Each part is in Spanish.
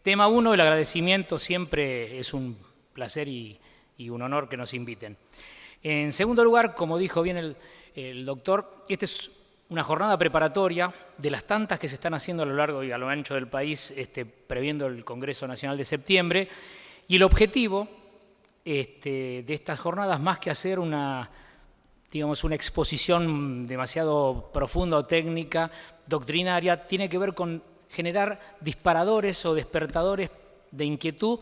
Tema 1, el agradecimiento. Siempre es un placer y un honor que nos inviten. En segundo lugar, como dijo bien el doctor, esta es una jornada preparatoria de las tantas que se están haciendo a lo largo y a lo ancho del país, previendo el Congreso Nacional de septiembre. Y el objetivo de estas jornadas, más que hacer una exposición demasiado profunda o técnica, doctrinaria, tiene que ver con generar disparadores o despertadores de inquietud,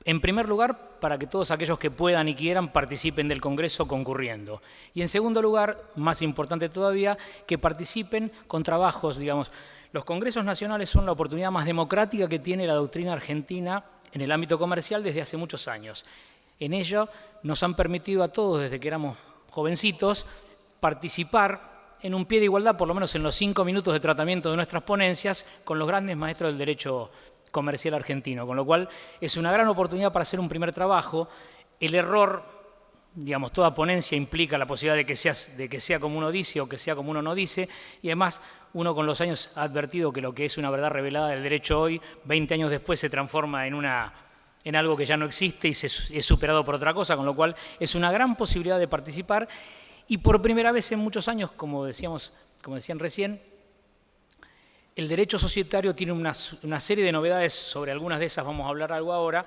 en primer lugar, para que todos aquellos que puedan y quieran participen del Congreso concurriendo. Y en segundo lugar, más importante todavía, que participen con trabajos, Los congresos nacionales son la oportunidad más democrática que tiene la doctrina argentina en el ámbito comercial desde hace muchos años. En ello nos han permitido a todos, desde que éramos jovencitos, participar en un pie de igualdad, por lo menos en los 5 minutos de tratamiento de nuestras ponencias, con los grandes maestros del derecho comercial argentino, con lo cual es una gran oportunidad para hacer un primer trabajo. El error, toda ponencia implica la posibilidad de que sea como uno dice o que sea como uno no dice, y además uno con los años ha advertido que lo que es una verdad revelada del derecho hoy, 20 años después se transforma en algo que ya no existe y es superado por otra cosa, con lo cual es una gran posibilidad de participar. Y por primera vez en muchos años, como decían recién, el derecho societario tiene una serie de novedades. Sobre algunas de esas vamos a hablar algo ahora,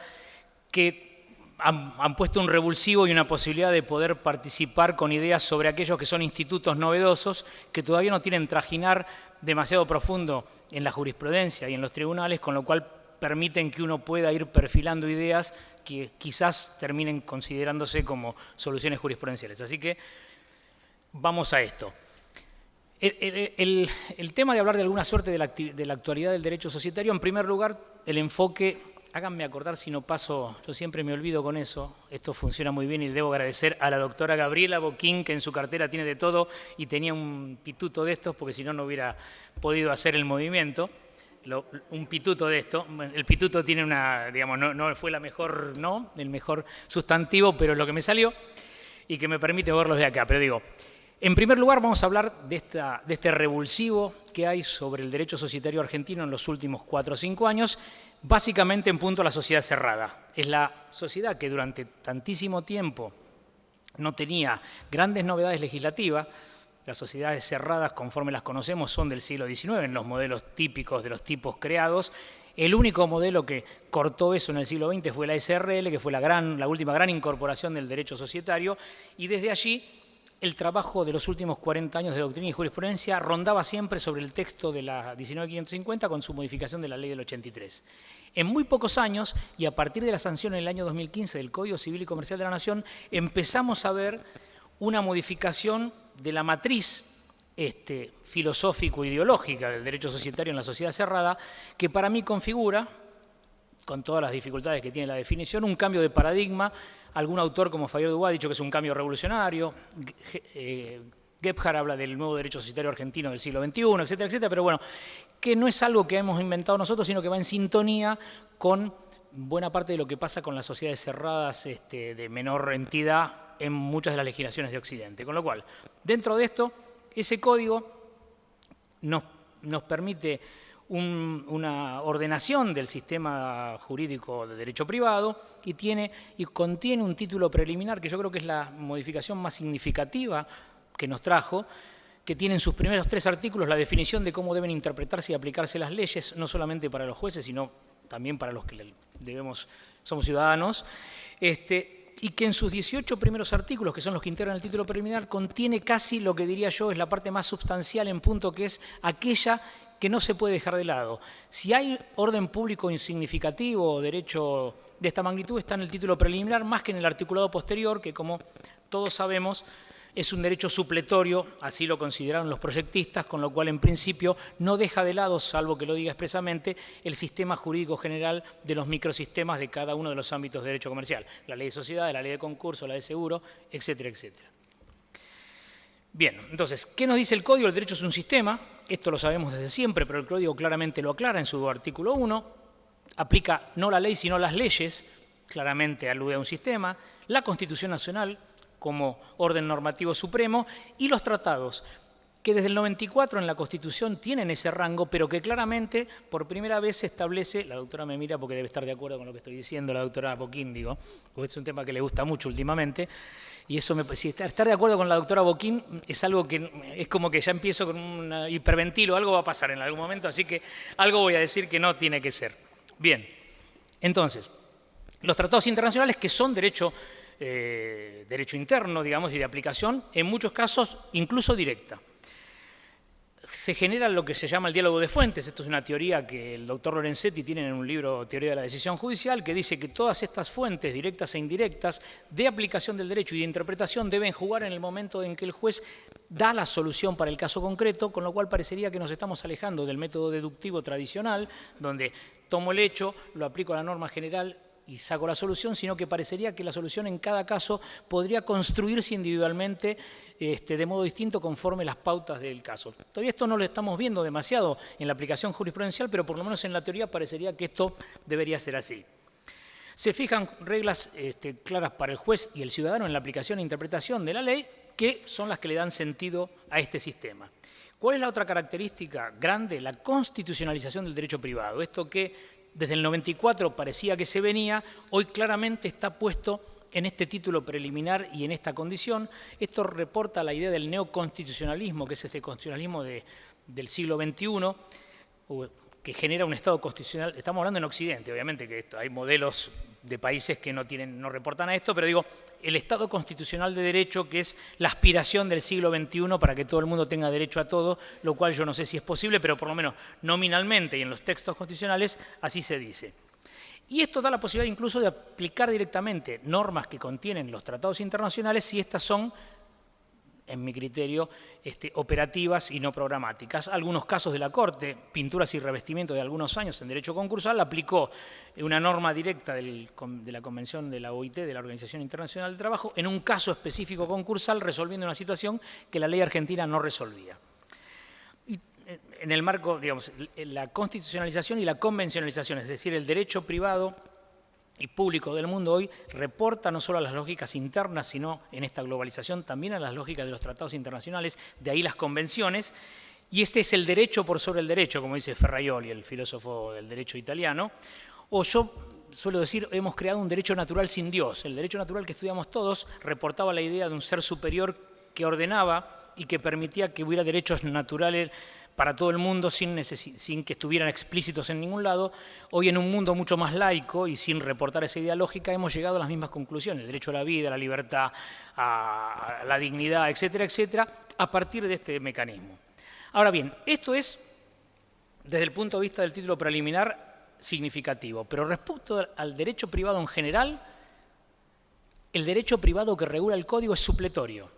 que han puesto un revulsivo y una posibilidad de poder participar con ideas sobre aquellos que son institutos novedosos, que todavía no tienen trajinar demasiado profundo en la jurisprudencia y en los tribunales, con lo cual permiten que uno pueda ir perfilando ideas que quizás terminen considerándose como soluciones jurisprudenciales. Así que vamos a esto. El tema de hablar de alguna suerte de la actualidad del derecho societario, en primer lugar, el enfoque, háganme acordar si no paso, yo siempre me olvido con eso, esto funciona muy bien y debo agradecer a la doctora Gabriela Boquín, que en su cartera tiene de todo y tenía un pituto de estos, porque si no, no hubiera podido hacer el movimiento. Un pituto de esto, el pituto tiene no fue el mejor sustantivo, pero es lo que me salió y que me permite verlos de acá. Pero en primer lugar vamos a hablar de este revulsivo que hay sobre el derecho societario argentino en los últimos 4 o 5 años, básicamente en punto a la sociedad cerrada. Es la sociedad que durante tantísimo tiempo no tenía grandes novedades legislativas. Las sociedades cerradas, conforme las conocemos, son del siglo XIX, en los modelos típicos de los tipos creados. El único modelo que cortó eso en el siglo XX fue la SRL, que fue la última gran incorporación del derecho societario, y desde allí el trabajo de los últimos 40 años de doctrina y jurisprudencia rondaba siempre sobre el texto de la 19.550 con su modificación de la ley del 83. En muy pocos años, y a partir de la sanción en el año 2015 del Código Civil y Comercial de la Nación, empezamos a ver una modificación de la matriz filosófico-ideológica del derecho societario en la sociedad cerrada, que para mí configura, con todas las dificultades que tiene la definición, un cambio de paradigma. Algún autor como Fabio Dubois ha dicho que es un cambio revolucionario. Gebhardt habla del nuevo derecho societario argentino del siglo XXI, etcétera, etcétera, pero bueno, que no es algo que hemos inventado nosotros, sino que va en sintonía con buena parte de lo que pasa con las sociedades cerradas de menor entidad en muchas de las legislaciones de Occidente. Con lo cual, dentro de esto, ese código nos permite una ordenación del sistema jurídico de derecho privado y contiene un título preliminar que yo creo que es la modificación más significativa que nos trajo, que tiene en sus primeros 3 artículos la definición de cómo deben interpretarse y aplicarse las leyes, no solamente para los jueces, sino también para los que somos ciudadanos, y que en sus 18 primeros artículos, que son los que integran el título preliminar, contiene casi lo que diría yo es la parte más sustancial en punto, que es aquella que no se puede dejar de lado. Si hay orden público insignificativo o derecho de esta magnitud, está en el título preliminar más que en el articulado posterior, que como todos sabemos es un derecho supletorio, así lo consideraron los proyectistas, con lo cual en principio no deja de lado, salvo que lo diga expresamente, el sistema jurídico general de los microsistemas de cada uno de los ámbitos de derecho comercial. La ley de sociedades, la ley de concurso, la de seguro, etcétera, etcétera. Bien, entonces, ¿qué nos dice el Código? El derecho es un sistema, esto lo sabemos desde siempre, pero el Código claramente lo aclara en su artículo 1, aplica no la ley sino las leyes, claramente alude a un sistema, la Constitución Nacional como orden normativo supremo y los tratados, que desde el 94 en la Constitución tienen ese rango, pero que claramente por primera vez se establece, la doctora me mira porque debe estar de acuerdo con lo que estoy diciendo, la doctora Boquín, digo, porque es un tema que le gusta mucho últimamente, y eso, si estar de acuerdo con la doctora Boquín es algo que es como que ya empiezo con un hiperventilo, algo va a pasar en algún momento, así que algo voy a decir que no tiene que ser. Bien, entonces, los tratados internacionales que son derecho interno, digamos, y de aplicación, en muchos casos incluso directa. Se genera lo que se llama el diálogo de fuentes. Esto es una teoría que el doctor Lorenzetti tiene en un libro, Teoría de la Decisión Judicial, que dice que todas estas fuentes, directas e indirectas, de aplicación del derecho y de interpretación, deben jugar en el momento en que el juez da la solución para el caso concreto, con lo cual parecería que nos estamos alejando del método deductivo tradicional, donde tomo el hecho, lo aplico a la norma general y saco la solución, sino que parecería que la solución en cada caso podría construirse individualmente de modo distinto conforme las pautas del caso. Todavía esto no lo estamos viendo demasiado en la aplicación jurisprudencial, pero por lo menos en la teoría parecería que esto debería ser así. Se fijan reglas claras para el juez y el ciudadano en la aplicación e interpretación de la ley, que son las que le dan sentido a este sistema. ¿Cuál es la otra característica grande? La constitucionalización del derecho privado. Esto que desde el 94 parecía que se venía, hoy claramente está puesto en este título preliminar y en esta condición. Esto reporta la idea del neoconstitucionalismo, que es este constitucionalismo del siglo XXI, que genera un Estado constitucional. Estamos hablando en Occidente, obviamente, que hay modelos de países que no reportan a esto, pero digo, el Estado constitucional de derecho, que es la aspiración del siglo XXI para que todo el mundo tenga derecho a todo, lo cual yo no sé si es posible, pero por lo menos nominalmente y en los textos constitucionales así se dice. Y esto da la posibilidad incluso de aplicar directamente normas que contienen los tratados internacionales si estas son, en mi criterio, operativas y no programáticas. Algunos casos de la Corte, Pinturas y Revestimiento de algunos años en derecho concursal, aplicó una norma directa de la Convención de la OIT, de la Organización Internacional del Trabajo, en un caso específico concursal, resolviendo una situación que la ley argentina no resolvía. Y en el marco, digamos, la constitucionalización y la convencionalización, es decir, el derecho privado y público del mundo hoy reporta no solo a las lógicas internas, sino en esta globalización también a las lógicas de los tratados internacionales, de ahí las convenciones, y este es el derecho por sobre el derecho, como dice Ferraioli, el filósofo del derecho italiano, o yo suelo decir, hemos creado un derecho natural sin Dios. El derecho natural que estudiamos todos reportaba la idea de un ser superior que ordenaba y que permitía que hubiera derechos naturales para todo el mundo sin que estuvieran explícitos en ningún lado. Hoy en un mundo mucho más laico y sin reportar esa idea lógica hemos llegado a las mismas conclusiones, el derecho a la vida, a la libertad, a la dignidad, etcétera, etcétera, a partir de este mecanismo. Ahora bien, esto es, desde el punto de vista del título preliminar, significativo, pero respecto al derecho privado en general, el derecho privado que regula el código es supletorio,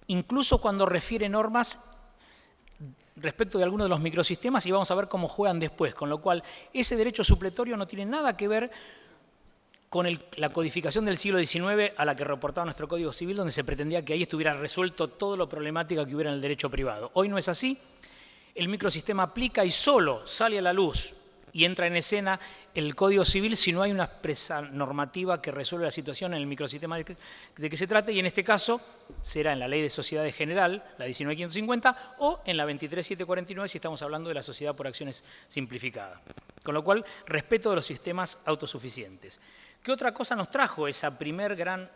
incluso cuando refiere normas respecto de algunos de los microsistemas y vamos a ver cómo juegan después, con lo cual ese derecho supletorio no tiene nada que ver con la codificación del siglo XIX a la que reportaba nuestro Código Civil, donde se pretendía que ahí estuviera resuelto todo lo problemática que hubiera en el derecho privado. Hoy no es así, el microsistema aplica y solo sale a la luz y entra en escena el Código Civil si no hay una expresa normativa que resuelve la situación en el microsistema de que se trate, y en este caso será en la Ley de Sociedades General, la 19.550, o en la 23.749 si estamos hablando de la sociedad por acciones simplificada. Con lo cual, respeto de los sistemas autosuficientes. ¿Qué otra cosa nos trajo esa primer gran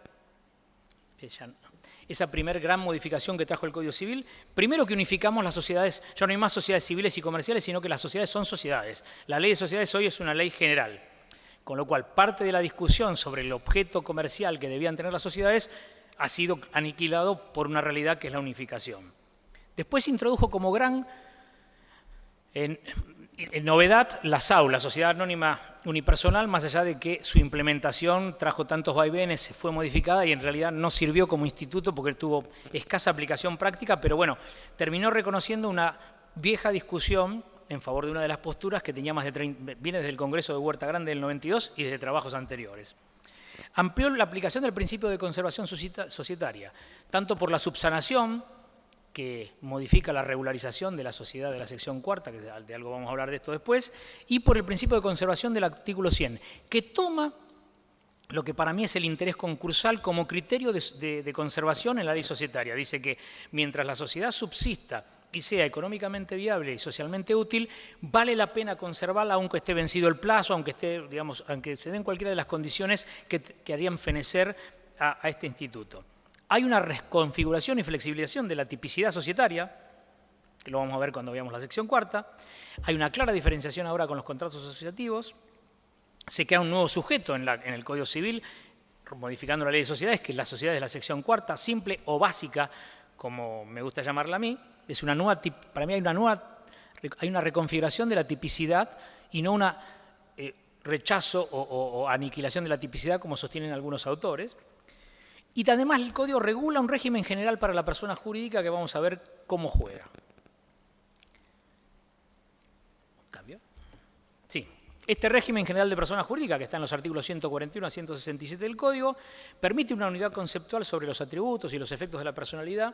modificación que trajo el Código Civil? Primero, que unificamos las sociedades, ya no hay más sociedades civiles y comerciales, sino que las sociedades son sociedades. La ley de sociedades hoy es una ley general, con lo cual parte de la discusión sobre el objeto comercial que debían tener las sociedades ha sido aniquilado por una realidad que es la unificación. Después se introdujo como gran novedad la SAU, la Sociedad Anónima Unipersonal, más allá de que su implementación trajo tantos vaivenes, fue modificada y en realidad no sirvió como instituto porque tuvo escasa aplicación práctica, pero bueno, terminó reconociendo una vieja discusión en favor de una de las posturas que tenía más de 30, viene desde el Congreso de Huerta Grande del 92 y desde trabajos anteriores. Amplió la aplicación del principio de conservación societaria, tanto por la subsanación, que modifica la regularización de la sociedad de la sección cuarta, que de algo vamos a hablar de esto después, y por el principio de conservación del artículo 100, que toma lo que para mí es el interés concursal como criterio de conservación en la ley societaria. Dice que mientras la sociedad subsista y sea económicamente viable y socialmente útil, vale la pena conservarla aunque esté vencido el plazo, aunque esté, digamos, aunque se den cualquiera de las condiciones que harían fenecer a este instituto. Hay una reconfiguración y flexibilización de la tipicidad societaria, que lo vamos a ver cuando veamos la sección cuarta. Hay una clara diferenciación ahora con los contratos asociativos. Se crea un nuevo sujeto en el Código Civil, modificando la Ley de Sociedades, que es la sociedad de la sección cuarta, simple o básica, como me gusta llamarla a mí. Es una nueva, para mí hay una reconfiguración de la tipicidad y no un rechazo o aniquilación de la tipicidad como sostienen algunos autores. Y además el Código regula un régimen general para la persona jurídica que vamos a ver cómo juega. ¿Cambio? Sí. Este régimen general de persona jurídica, que está en los artículos 141 a 167 del Código, permite una unidad conceptual sobre los atributos y los efectos de la personalidad.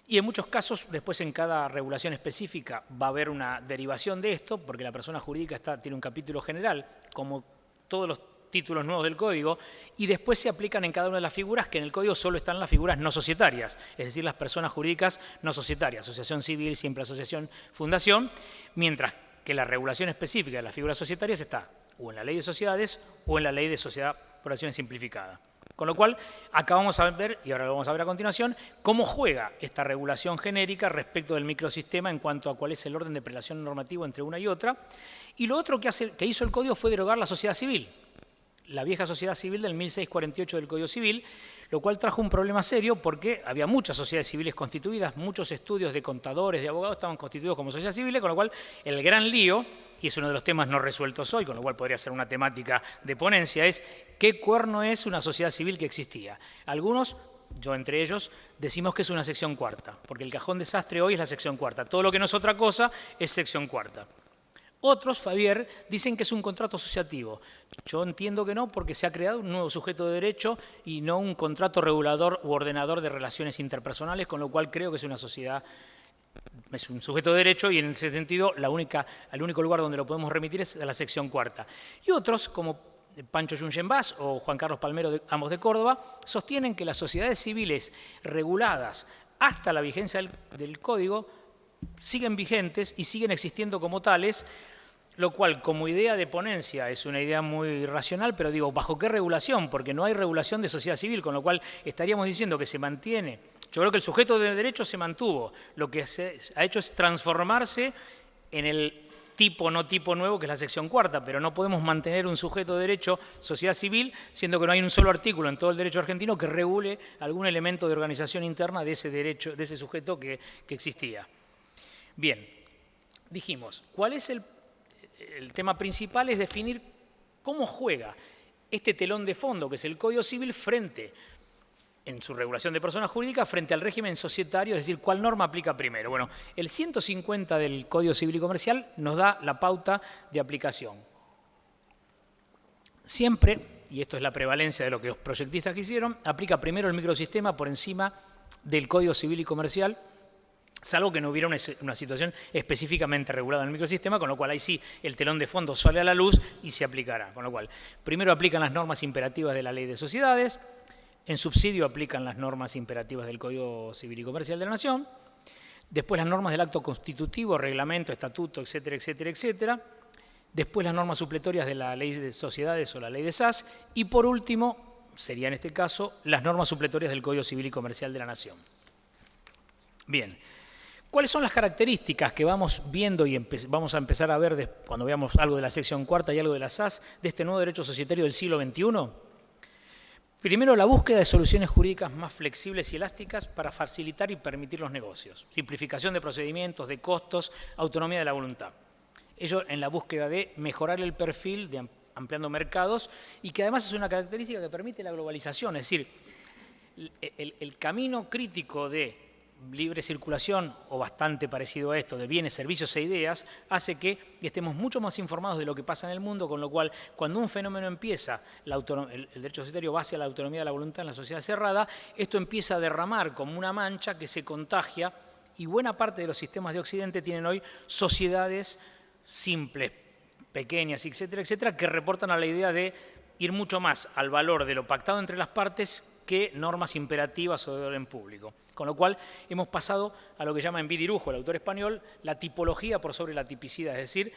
Y en muchos casos, después en cada regulación específica va a haber una derivación de esto, porque la persona jurídica tiene un capítulo general, como todos los títulos nuevos del Código, y después se aplican en cada una de las figuras, que en el Código solo están las figuras no societarias, es decir, las personas jurídicas no societarias, asociación civil, siempre asociación, fundación, mientras que la regulación específica de las figuras societarias está o en la Ley de Sociedades o en la Ley de Sociedad por Acciones Simplificada. Con lo cual, acá vamos a ver, y ahora lo vamos a ver a continuación, cómo juega esta regulación genérica respecto del microsistema en cuanto a cuál es el orden de prelación normativo entre una y otra. Y lo otro que hizo el Código fue derogar la sociedad civil, la vieja sociedad civil del 1648 del Código Civil, lo cual trajo un problema serio porque había muchas sociedades civiles constituidas, muchos estudios de contadores, de abogados estaban constituidos como sociedades civiles, con lo cual el gran lío, y es uno de los temas no resueltos hoy, con lo cual podría ser una temática de ponencia, es qué cuerno es una sociedad civil que existía. Algunos, yo entre ellos, decimos que es una sección cuarta, porque el cajón desastre hoy es la sección cuarta. Todo lo que no es otra cosa es sección cuarta. Otros, Fabier, dicen que es un contrato asociativo. Yo entiendo que no, porque se ha creado un nuevo sujeto de derecho y no un contrato regulador u ordenador de relaciones interpersonales, con lo cual creo que es una sociedad, es un sujeto de derecho y en ese sentido el único lugar donde lo podemos remitir es a la sección cuarta. Y otros, como Pancho Jungenbas o Juan Carlos Palmero, ambos de Córdoba, sostienen que las sociedades civiles reguladas hasta la vigencia del Código siguen vigentes y siguen existiendo como tales, lo cual como idea de ponencia es una idea muy racional, pero digo, ¿bajo qué regulación? Porque no hay regulación de sociedad civil, con lo cual estaríamos diciendo que se mantiene. Yo creo que el sujeto de derecho se mantuvo, lo que se ha hecho es transformarse en el tipo no tipo nuevo, que es la sección cuarta, pero no podemos mantener un sujeto de derecho, sociedad civil, siendo que no hay un solo artículo en todo el derecho argentino que regule algún elemento de organización interna de ese derecho, de ese sujeto que existía. Bien, dijimos, ¿cuál es el tema principal? Es definir cómo juega este telón de fondo, que es el Código Civil, en su regulación de personas jurídicas, frente al régimen societario, es decir, ¿cuál norma aplica primero? Bueno, el 150 del Código Civil y Comercial nos da la pauta de aplicación. Siempre, y esto es la prevalencia de lo que los proyectistas quisieron, aplica primero el microsistema por encima del Código Civil y Comercial, salvo que no hubiera una situación específicamente regulada en el microsistema, con lo cual ahí sí el telón de fondo sale a la luz y se aplicará. Con lo cual, primero aplican las normas imperativas de la Ley de Sociedades, en subsidio aplican las normas imperativas del Código Civil y Comercial de la Nación, después las normas del acto constitutivo, reglamento, estatuto, etcétera, etcétera, etcétera, después las normas supletorias de la Ley de Sociedades o la Ley de SAS, y por último, sería en este caso, las normas supletorias del Código Civil y Comercial de la Nación. Bien. ¿Cuáles son las características que vamos viendo y vamos a empezar a ver cuando veamos algo de la sección cuarta y algo de la SAS de este nuevo derecho societario del siglo XXI? Primero, la búsqueda de soluciones jurídicas más flexibles y elásticas para facilitar y permitir los negocios. Simplificación de procedimientos, de costos, autonomía de la voluntad. Ello en la búsqueda de mejorar el perfil, de ampliando mercados, y que además es una característica que permite la globalización. Es decir, el camino crítico de libre circulación, o bastante parecido a esto, de bienes, servicios e ideas, hace que estemos mucho más informados de lo que pasa en el mundo, con lo cual, cuando un fenómeno empieza, el derecho societario va hacia la autonomía de la voluntad en la sociedad cerrada, esto empieza a derramar como una mancha que se contagia, y buena parte de los sistemas de Occidente tienen hoy sociedades simples, pequeñas, etcétera, etcétera, que reportan a la idea de ir mucho más al valor de lo pactado entre las partes que normas imperativas o de orden público. Con lo cual hemos pasado a lo que llama Envid Irujo, el autor español, la tipología por sobre la tipicidad, es decir,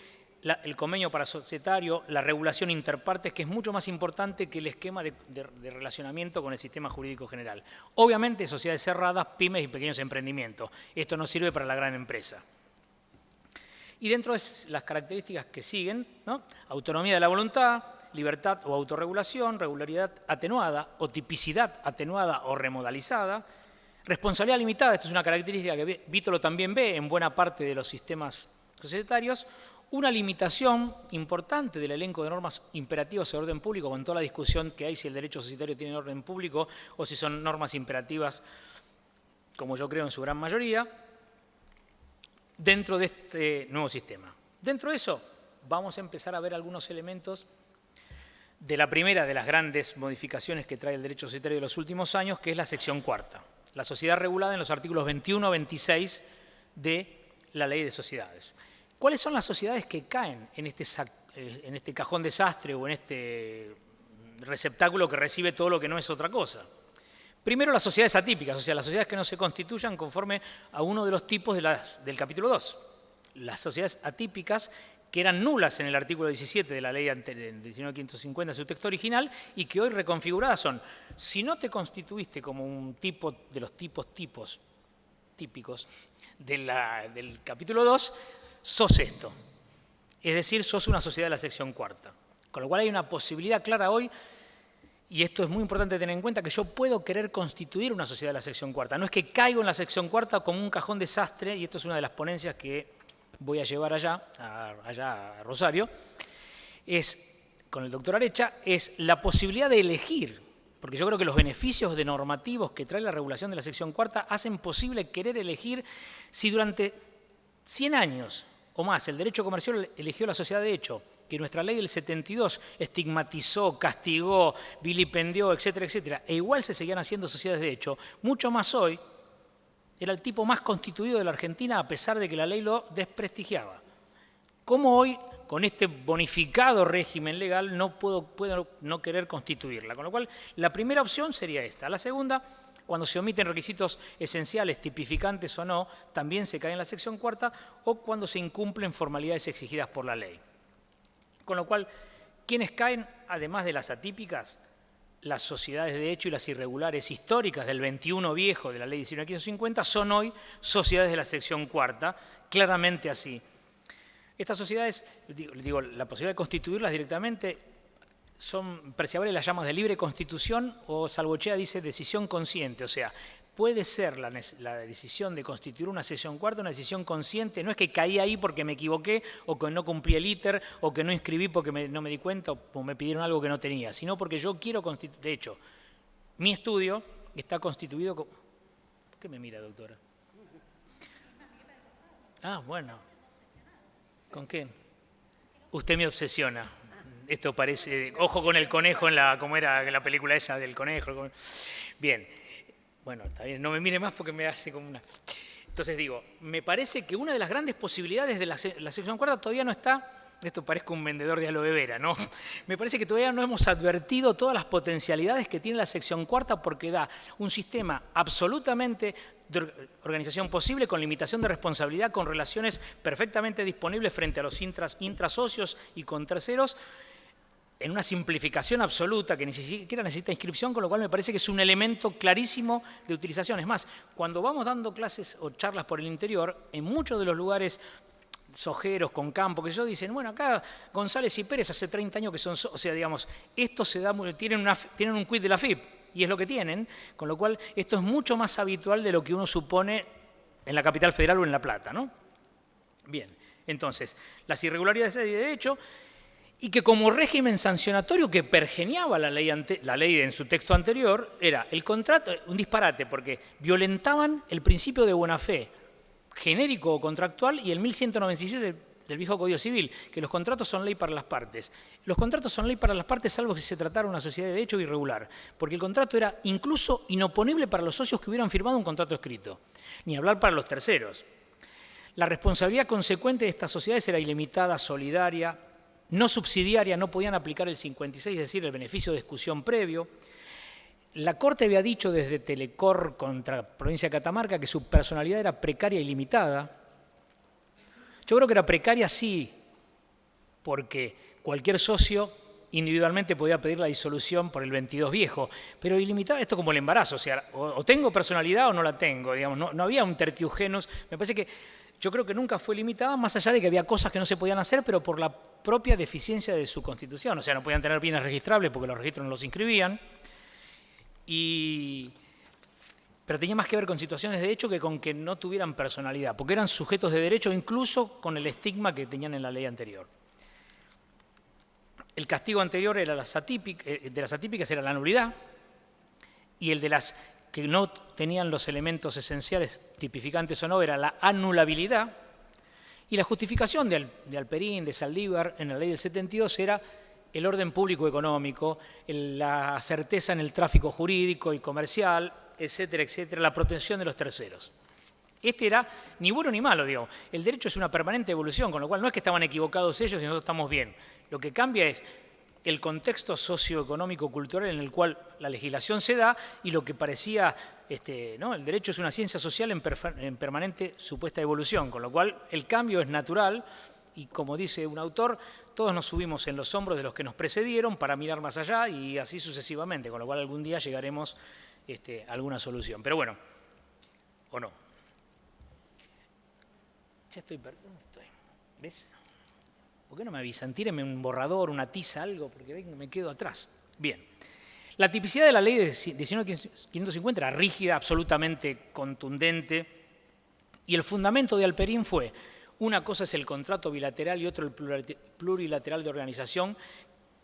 el convenio parasocietario, la regulación interpartes, que es mucho más importante que el esquema de relacionamiento con el sistema jurídico general. Obviamente, sociedades cerradas, pymes y pequeños emprendimientos. Esto no sirve para la gran empresa. Y dentro de las características que siguen, ¿no? Autonomía de la voluntad, libertad o autorregulación, regularidad atenuada o tipicidad atenuada o remodalizada, responsabilidad limitada, esta es una característica que Vítolo también ve en buena parte de los sistemas societarios, una limitación importante del elenco de normas imperativas de orden público, con toda la discusión que hay si el derecho societario tiene orden público o si son normas imperativas, como yo creo en su gran mayoría, dentro de este nuevo sistema. Dentro de eso vamos a empezar a ver algunos elementos de la primera de las grandes modificaciones que trae el derecho societario de los últimos años, que es la sección cuarta, la sociedad regulada en los artículos 21 a 26 de la Ley de Sociedades. ¿Cuáles son las sociedades que caen en este cajón desastre o en este receptáculo que recibe todo lo que no es otra cosa? Primero, las sociedades atípicas, o sea, las sociedades que no se constituyan conforme a uno de los tipos del capítulo 2. Las sociedades atípicas que eran nulas en el artículo 17 de la ley 19.550 en su texto original y que hoy reconfiguradas son, si no te constituiste como un tipo de los tipos típicos del capítulo 2, sos esto. Es decir, sos una sociedad de la sección cuarta. Con lo cual hay una posibilidad clara hoy, y esto es muy importante tener en cuenta, que yo puedo querer constituir una sociedad de la sección cuarta. No es que caigo en la sección cuarta como un cajón desastre, y esto es una de las ponencias que voy a llevar allá a Rosario, con el doctor Arecha, es la posibilidad de elegir, porque yo creo que los beneficios de normativos que trae la regulación de la sección cuarta hacen posible querer elegir si durante 100 años o más el derecho comercial eligió la sociedad de hecho, que nuestra ley del 72 estigmatizó, castigó, vilipendió, etcétera, etcétera, e igual se seguían haciendo sociedades de hecho, mucho más hoy era el tipo más constituido de la Argentina a pesar de que la ley lo desprestigiaba. ¿Cómo hoy, con este bonificado régimen legal, no puedo no querer constituirla? Con lo cual, la primera opción sería esta. La segunda, cuando se omiten requisitos esenciales, tipificantes o no, también se cae en la sección cuarta, o cuando se incumplen formalidades exigidas por la ley. Con lo cual, ¿quiénes caen, además de las atípicas? Las sociedades de hecho y las irregulares históricas del 21 viejo de la ley 19.550 son hoy sociedades de la sección cuarta, claramente así. Estas sociedades, digo, la posibilidad de constituirlas directamente son preciables, las llamas de libre constitución o Salvochea dice decisión consciente, o sea, puede ser la decisión de constituir una sección cuarta una decisión consciente, no es que caí ahí porque me equivoqué o que no cumplí el íter o que no inscribí porque no me di cuenta o me pidieron algo que no tenía, sino porque yo quiero constituir. De hecho, mi estudio está constituido con... ¿Por qué me mira, doctora? Ah, bueno. ¿Con qué? Usted me obsesiona. Esto parece... Ojo con el conejo ¿cómo era la película esa del conejo? Bien. Bueno, está bien, no me mire más porque me hace como una... Entonces digo, me parece que una de las grandes posibilidades de la sección cuarta todavía no está, esto parezca un vendedor de aloe vera, ¿no? Me parece que todavía no hemos advertido todas las potencialidades que tiene la sección cuarta porque da un sistema absolutamente de organización posible, con limitación de responsabilidad, con relaciones perfectamente disponibles frente a los intrasocios y con terceros, en una simplificación absoluta que ni siquiera necesita inscripción, con lo cual me parece que es un elemento clarísimo de utilización. Es más, cuando vamos dando clases o charlas por el interior, en muchos de los lugares sojeros, con campo, que yo dicen, bueno, acá González y Pérez hace 30 años que son, o sea, digamos, esto se da, tienen un quid de la FIP, y es lo que tienen, con lo cual esto es mucho más habitual de lo que uno supone en la Capital Federal o en La Plata, ¿no? Bien, entonces, las irregularidades de derecho, y que como régimen sancionatorio que pergeñaba la ley en su texto anterior, era el contrato, un disparate, porque violentaban el principio de buena fe, genérico o contractual, y el 1197 del viejo Código Civil, que los contratos son ley para las partes. Los contratos son ley para las partes salvo que se tratara de una sociedad de derecho irregular, porque el contrato era incluso inoponible para los socios que hubieran firmado un contrato escrito, ni hablar para los terceros. La responsabilidad consecuente de estas sociedades era ilimitada, solidaria, no subsidiaria, no podían aplicar el 56, es decir, el beneficio de exclusión previo. La Corte había dicho desde Telecor contra Provincia de Catamarca que su personalidad era precaria y limitada. Yo creo que era precaria sí, porque cualquier socio individualmente podía pedir la disolución por el 22 viejo, pero ilimitada esto como el embarazo, o sea, o tengo personalidad o no la tengo, digamos, no había un tertiugenus, me parece que yo creo que nunca fue limitada, más allá de que había cosas que no se podían hacer, pero por la propia deficiencia de su constitución, o sea, no podían tener bienes registrables porque los registros no los inscribían, pero tenía más que ver con situaciones de hecho que con que no tuvieran personalidad, porque eran sujetos de derecho incluso con el estigma que tenían en la ley anterior. El castigo anterior era de las atípicas era la nulidad, y el de las que no tenían los elementos esenciales tipificantes o no era la anulabilidad, y la justificación de Alperín, de Saldívar, en la ley del 72 era el orden público económico, la certeza en el tráfico jurídico y comercial, etcétera, etcétera, la protección de los terceros. Este era ni bueno ni malo, digo. El derecho es una permanente evolución, con lo cual no es que estaban equivocados ellos y nosotros estamos bien. Lo que cambia es el contexto socioeconómico-cultural en el cual la legislación se da y lo que parecía, ¿no? El derecho es una ciencia social en permanente supuesta evolución, con lo cual el cambio es natural y, como dice un autor, todos nos subimos en los hombros de los que nos precedieron para mirar más allá y así sucesivamente, con lo cual algún día llegaremos a alguna solución. Pero bueno, o no. Ya estoy perdido. ¿Dónde estoy? ¿Ves? ¿Por qué no me avisan? Tírenme un borrador, una tiza, algo, porque ven, me quedo atrás. Bien. La tipicidad de la ley de 19.550 era rígida, absolutamente contundente, y el fundamento de Alperín fue: una cosa es el contrato bilateral y otro el plurilateral de organización,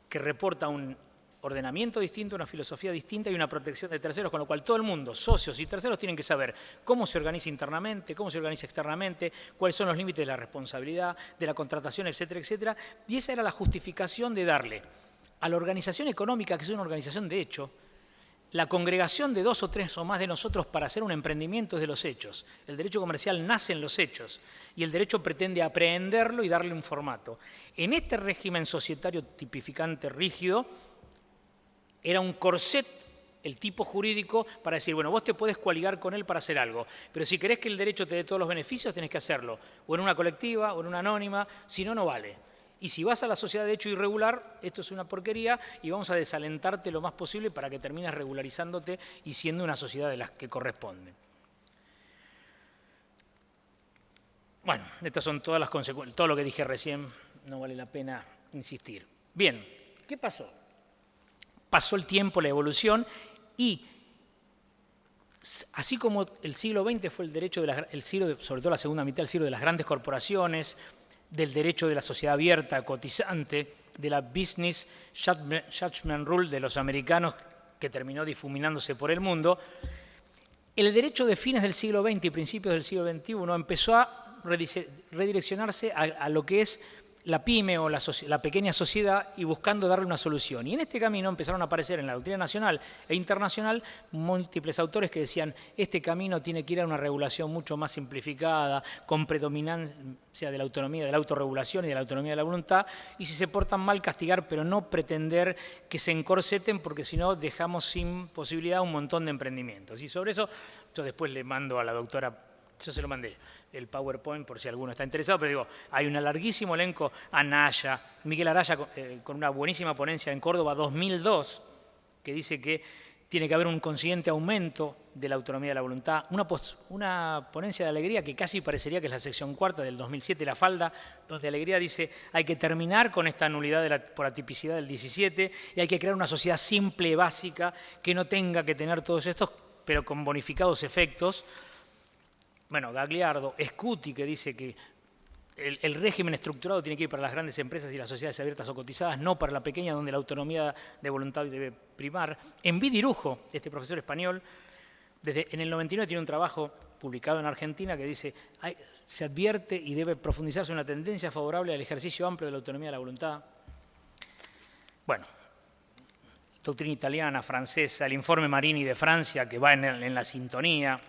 que reporta un ordenamiento distinto, una filosofía distinta y una protección de terceros, con lo cual todo el mundo, socios y terceros, tienen que saber cómo se organiza internamente, cómo se organiza externamente, cuáles son los límites de la responsabilidad, de la contratación, etcétera, etcétera. Y esa era la justificación de darle a la organización económica, que es una organización de hecho, la congregación de 2 o 3 o más de nosotros para hacer un emprendimiento es de los hechos. El derecho comercial nace en los hechos y el derecho pretende aprehenderlo y darle un formato. En este régimen societario tipificante rígido, era un corset el tipo jurídico para decir, bueno, vos te podés coaligar con él para hacer algo, pero si querés que el derecho te dé todos los beneficios, tenés que hacerlo, o en una colectiva, o en una anónima, si no, no vale. Y si vas a la sociedad de hecho irregular, esto es una porquería y vamos a desalentarte lo más posible para que termines regularizándote y siendo una sociedad de las que corresponde. Bueno, estas son todas las consecuencias, todo lo que dije recién, no vale la pena insistir. Bien, ¿qué pasó? Pasó el tiempo, la evolución, y así como el siglo XX fue el derecho sobre todo la segunda mitad del siglo, de las grandes corporaciones, del derecho de la sociedad abierta, cotizante, de la business judgment rule de los americanos, que terminó difuminándose por el mundo, el derecho de fines del siglo XX y principios del siglo XXI empezó a redireccionarse a lo que es la pyme o la pequeña sociedad y buscando darle una solución. Y en este camino empezaron a aparecer en la doctrina nacional e internacional múltiples autores que decían este camino tiene que ir a una regulación mucho más simplificada, con predominancia de la autonomía, de la autorregulación y de la autonomía de la voluntad, y si se portan mal castigar, pero no pretender que se encorseten, porque si no dejamos sin posibilidad un montón de emprendimientos. Y sobre eso yo después le mando a la doctora, yo se lo mandé, el PowerPoint por si alguno está interesado, pero digo, hay un larguísimo elenco, Anaya, Miguel Araya con una buenísima ponencia en Córdoba 2002, que dice que tiene que haber un consiguiente aumento de la autonomía de la voluntad, una ponencia de Alegría que casi parecería que es la sección cuarta del 2007, La Falda, donde Alegría dice hay que terminar con esta nulidad por atipicidad del 17 y hay que crear una sociedad simple, básica, que no tenga que tener todos estos, pero con bonificados efectos. Bueno, Gagliardo, Scuti, que dice que el régimen estructurado tiene que ir para las grandes empresas y las sociedades abiertas o cotizadas, no para la pequeña, donde la autonomía de voluntad debe primar. Envidirujo, este profesor español, en el 99 tiene un trabajo publicado en Argentina que dice se advierte y debe profundizarse una tendencia favorable al ejercicio amplio de la autonomía de la voluntad. Bueno, doctrina italiana, francesa, el informe Marini de Francia, que va en la sintonía.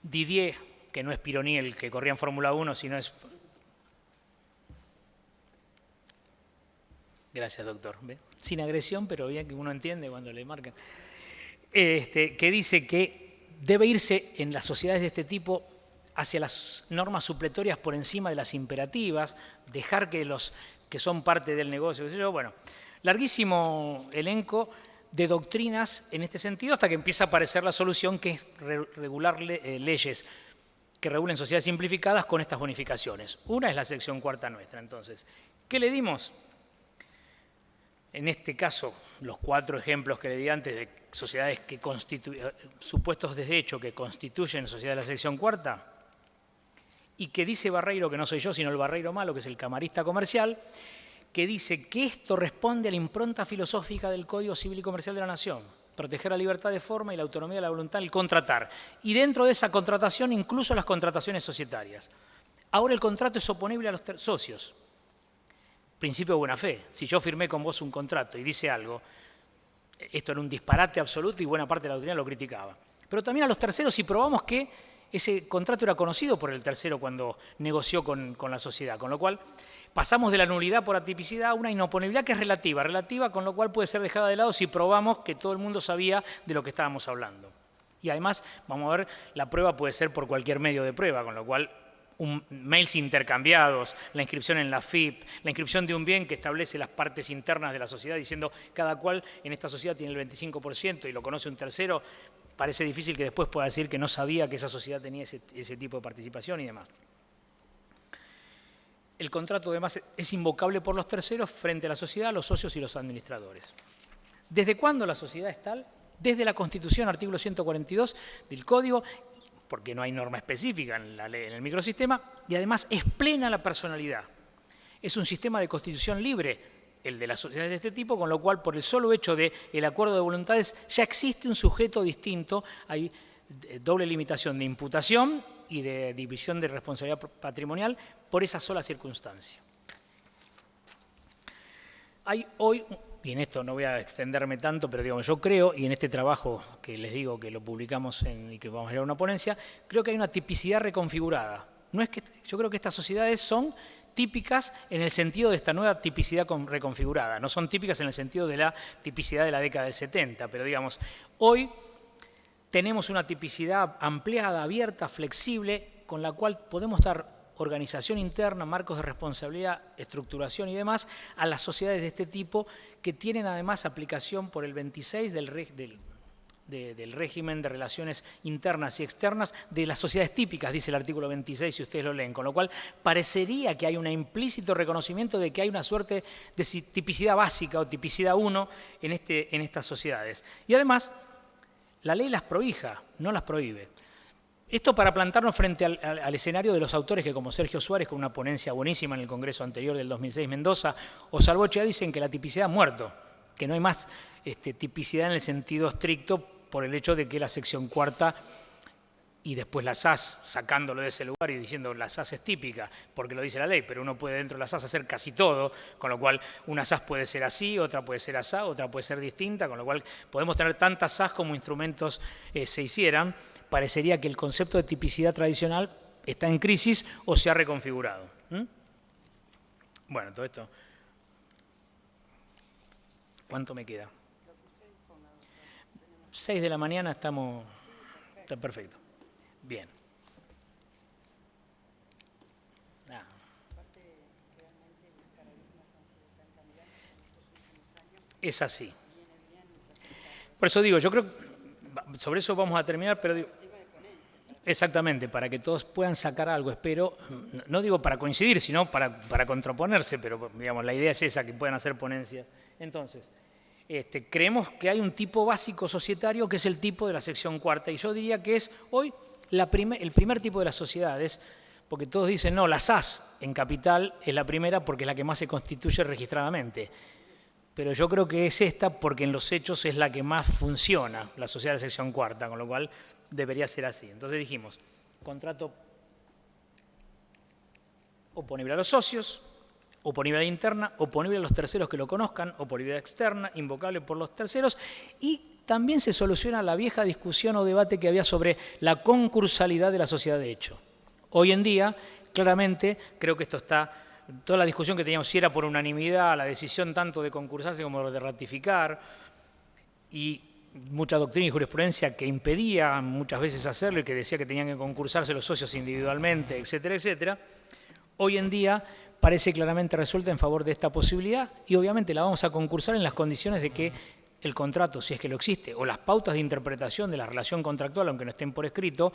Didier, que no es Pironi el que corría en Fórmula 1, sino es... Gracias, doctor. ¿Ve? Sin agresión, pero bien que uno entiende cuando le marcan. Que dice que debe irse en las sociedades de este tipo hacia las normas supletorias por encima de las imperativas, dejar que los que son parte del negocio, qué sé yo, bueno, larguísimo elenco de doctrinas en este sentido hasta que empieza a aparecer la solución, que es regular leyes que regulen sociedades simplificadas con estas bonificaciones. Una es la sección cuarta nuestra. Entonces, ¿qué le dimos? En este caso, los 4 ejemplos que le di antes de sociedades que supuestos de hecho que constituyen sociedades de la sección cuarta, y que dice Barreiro, que no soy yo, sino el Barreiro malo, que es el camarista comercial, que dice que esto responde a la impronta filosófica del Código Civil y Comercial de la Nación: proteger la libertad de forma y la autonomía de la voluntad al contratar. Y dentro de esa contratación, incluso las contrataciones societarias. Ahora el contrato es oponible a los socios. Principio de buena fe. Si yo firmé con vos un contrato y dice algo, esto era un disparate absoluto y buena parte de la doctrina lo criticaba. Pero también a los terceros, si probamos que ese contrato era conocido por el tercero cuando negoció con la sociedad, con lo cual pasamos de la nulidad por atipicidad a una inoponibilidad que es relativa, con lo cual puede ser dejada de lado si probamos que todo el mundo sabía de lo que estábamos hablando. Y además, vamos a ver, la prueba puede ser por cualquier medio de prueba, con lo cual mails intercambiados, la inscripción en la FIP, la inscripción de un bien que establece las partes internas de la sociedad diciendo cada cual en esta sociedad tiene el 25% y lo conoce un tercero, parece difícil que después pueda decir que no sabía que esa sociedad tenía ese tipo de participación y demás. El contrato además es invocable por los terceros frente a la sociedad, los socios y los administradores. ¿Desde cuándo la sociedad es tal? Desde la Constitución, artículo 142 del Código, porque no hay norma específica en la ley, en el microsistema, y además es plena la personalidad. Es un sistema de constitución libre, el de las sociedades de este tipo, con lo cual, por el solo hecho del acuerdo de voluntades, ya existe un sujeto distinto, hay doble limitación de imputación y de división de responsabilidad patrimonial por esa sola circunstancia. Hay hoy, y en esto no voy a extenderme tanto, pero digamos, yo creo, y en este trabajo que les digo que lo publicamos y que vamos a ir a una ponencia, creo que hay una tipicidad reconfigurada. No es que, yo creo que estas sociedades son típicas en el sentido de esta nueva tipicidad reconfigurada. No son típicas en el sentido de la tipicidad de la década del 70, pero digamos, hoy tenemos una tipicidad ampliada, abierta, flexible, con la cual podemos dar organización interna, marcos de responsabilidad, estructuración y demás a las sociedades de este tipo, que tienen además aplicación por el 26 del régimen de relaciones internas y externas de las sociedades típicas, dice el artículo 26, si ustedes lo leen, con lo cual parecería que hay un implícito reconocimiento de que hay una suerte de tipicidad básica o tipicidad 1 en estas sociedades. Y además, la ley las prohija, no las prohíbe. Esto para plantarnos frente al escenario de los autores que, como Sergio Suárez, con una ponencia buenísima en el Congreso anterior del 2006 Mendoza, o Salvochea, dicen que la tipicidad ha muerto, que no hay más tipicidad en el sentido estricto por el hecho de que la sección cuarta y después la SAS, sacándolo de ese lugar y diciendo la SAS es típica, porque lo dice la ley, pero uno puede dentro de la SAS hacer casi todo, con lo cual una SAS puede ser así, otra puede ser asá, otra puede ser distinta, con lo cual podemos tener tantas SAS como instrumentos se hicieran. Parecería que el concepto de tipicidad tradicional está en crisis o se ha reconfigurado. Bueno, todo esto. ¿Cuánto me queda? 6 de la mañana estamos... Está perfecto. Bien. Es así. Por eso digo, yo creo que sobre eso vamos a terminar, pero digo, exactamente, para que todos puedan sacar algo, espero, no digo para coincidir, sino para contraponerse, pero digamos, la idea es esa, que puedan hacer ponencias. Entonces, creemos que hay un tipo básico societario que es el tipo de la sección cuarta, y yo diría que es hoy el primer tipo de las sociedades, porque todos dicen, no, la SAS en capital es la primera porque es la que más se constituye registradamente. Pero yo creo que es esta porque en los hechos es la que más funciona, la sociedad de la sección cuarta, con lo cual debería ser así. Entonces dijimos, contrato oponible a los socios, oponible interna, oponible a los terceros que lo conozcan, oponible externa, invocable por los terceros, y también se soluciona la vieja discusión o debate que había sobre la concursalidad de la sociedad de hecho. Hoy en día, claramente, creo que esto está toda la discusión que teníamos si era por unanimidad la decisión tanto de concursarse como de ratificar, y mucha doctrina y jurisprudencia que impedía muchas veces hacerlo y que decía que tenían que concursarse los socios individualmente, etcétera, etcétera, hoy en día parece claramente resuelta en favor de esta posibilidad y obviamente la vamos a concursar en las condiciones de que el contrato, si es que lo existe, o las pautas de interpretación de la relación contractual, aunque no estén por escrito,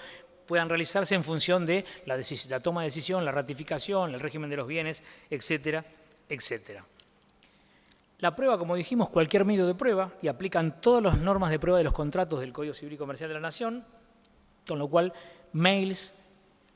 puedan realizarse en función de la toma de decisión, la ratificación, el régimen de los bienes, etcétera, etcétera. La prueba, como dijimos, cualquier medio de prueba, y aplican todas las normas de prueba de los contratos del Código Civil y Comercial de la Nación, con lo cual mails,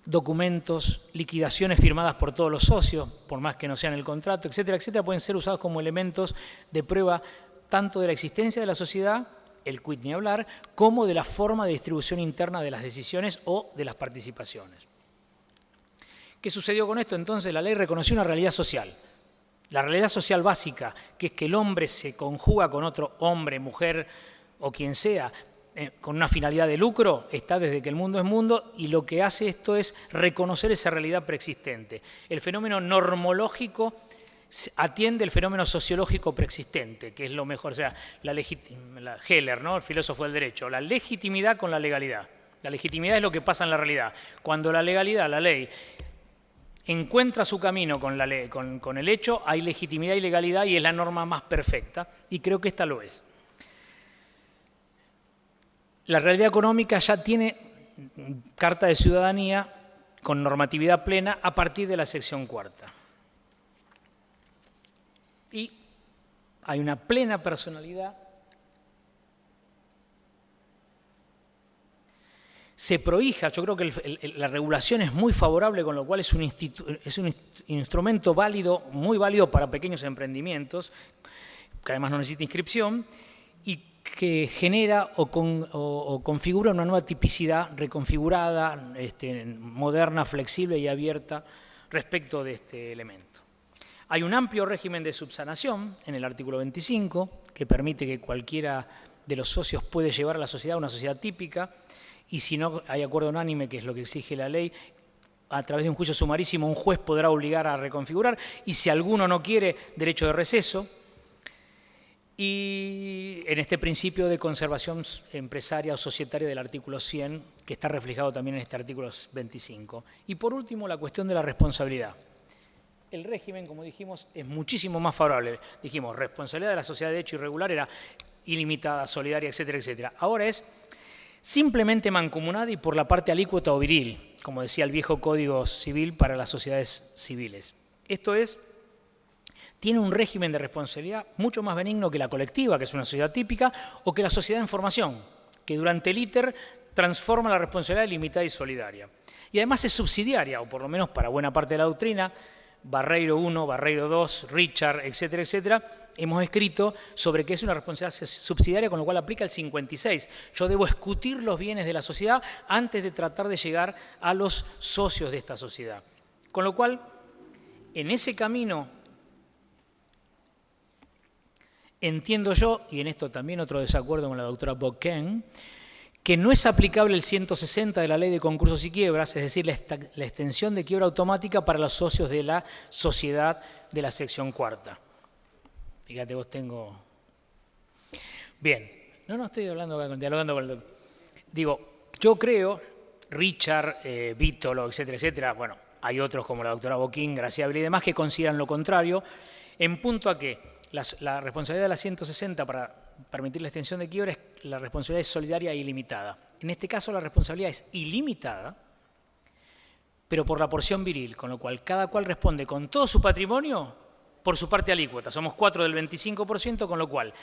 documentos, liquidaciones firmadas por todos los socios, por más que no sean el contrato, etcétera, etcétera, pueden ser usados como elementos de prueba tanto de la existencia de la sociedad, el quid ni hablar, como de la forma de distribución interna de las decisiones o de las participaciones. ¿Qué sucedió con esto? Entonces la ley reconoció una realidad social. La realidad social básica, que es que el hombre se conjuga con otro hombre, mujer o quien sea, con una finalidad de lucro, está desde que el mundo es mundo, y lo que hace esto es reconocer esa realidad preexistente. El fenómeno normológico atiende el fenómeno sociológico preexistente, que es lo mejor, o sea, Heller, ¿no?, el filósofo del derecho, la legitimidad con la legalidad. La legitimidad es lo que pasa en la realidad. Cuando la legalidad, la ley, encuentra su camino con el hecho, hay legitimidad y legalidad y es la norma más perfecta, y creo que esta lo es. La realidad económica ya tiene carta de ciudadanía con normatividad plena a partir de la sección cuarta. Y hay una plena personalidad. Se prohija, yo creo que la regulación es muy favorable, con lo cual es un instrumento válido, muy válido para pequeños emprendimientos, que además no necesita inscripción, y que genera o configura una nueva tipicidad reconfigurada, moderna, flexible y abierta respecto de este elemento. Hay un amplio régimen de subsanación en el artículo 25, que permite que cualquiera de los socios puede llevar a la sociedad una sociedad típica, y si no hay acuerdo unánime, que es lo que exige la ley, a través de un juicio sumarísimo un juez podrá obligar a reconfigurar, y si alguno no quiere, derecho de receso, y en este principio de conservación empresaria o societaria del artículo 100, que está reflejado también en este artículo 25. Y por último, la cuestión de la responsabilidad. El régimen, como dijimos, es muchísimo más favorable. Dijimos, responsabilidad de la sociedad de hecho irregular era ilimitada, solidaria, etcétera, etcétera. Ahora es simplemente mancomunada y por la parte alícuota o viril, como decía el viejo Código Civil para las sociedades civiles. Esto es, tiene un régimen de responsabilidad mucho más benigno que la colectiva, que es una sociedad típica, o que la sociedad en formación, que durante el ITER transforma la responsabilidad ilimitada y solidaria. Y además es subsidiaria, o por lo menos para buena parte de la doctrina, Barreiro I, Barreiro II, Richard, etcétera, etcétera, hemos escrito sobre que es una responsabilidad subsidiaria, con lo cual aplica el 56. Yo debo escutir los bienes de la sociedad antes de tratar de llegar a los socios de esta sociedad. Con lo cual, en ese camino, entiendo yo, y en esto también otro desacuerdo con la doctora Boquén, que no es aplicable el 160 de la Ley de Concursos y Quiebras, es decir, la extensión de quiebra automática para los socios de la sociedad de la sección cuarta. Fíjate, vos tengo... Bien, no estoy dialogando con el doctor. Digo, yo creo, Richard, Vítolo, etcétera, etcétera, bueno, hay otros como la doctora Boquín, Graciable y demás, que consideran lo contrario, en punto a que la responsabilidad de la 160 para permitir la extensión de quiebra, la responsabilidad es solidaria e ilimitada. En este caso la responsabilidad es ilimitada, pero por la porción viril, con lo cual cada cual responde con todo su patrimonio por su parte alícuota. Somos 4 del 25%, con lo cual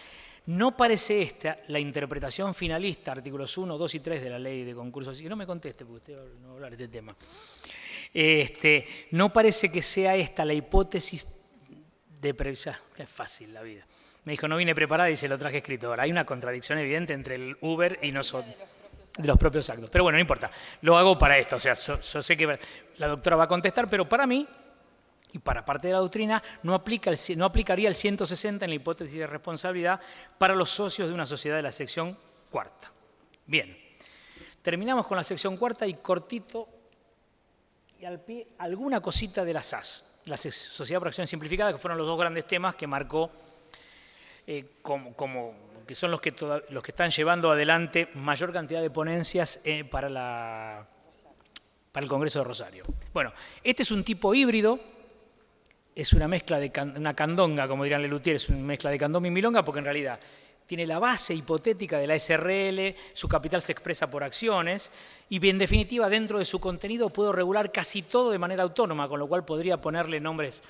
no parece esta la interpretación finalista, artículos 1, 2 y 3 de la Ley de Concursos. Y no me conteste, porque usted no va a hablar de este tema. No parece que sea esta la hipótesis de previsión. Es fácil la vida. Me dijo, no vine preparada y se lo traje escrito. Ahora, hay una contradicción evidente entre el Uber y nosotros, de los propios actos. Pero bueno, no importa. Lo hago para esto. O sea, yo sé que la doctora va a contestar, pero para mí, y para parte de la doctrina, no aplicaría el 160 en la hipótesis de responsabilidad para los socios de una sociedad de la sección cuarta. Bien. Terminamos con la sección cuarta y cortito y al pie alguna cosita de la SAS. la sociedad por acción simplificada, que fueron los dos grandes temas que marcó que son los que están llevando adelante mayor cantidad de ponencias para el Congreso de Rosario. Bueno, este es un tipo híbrido, es una mezcla de una candonga, como dirán Lelutier, es una mezcla de candombe y milonga, porque en realidad tiene la base hipotética de la SRL, su capital se expresa por acciones, y en definitiva dentro de su contenido puedo regular casi todo de manera autónoma, con lo cual podría ponerle nombres,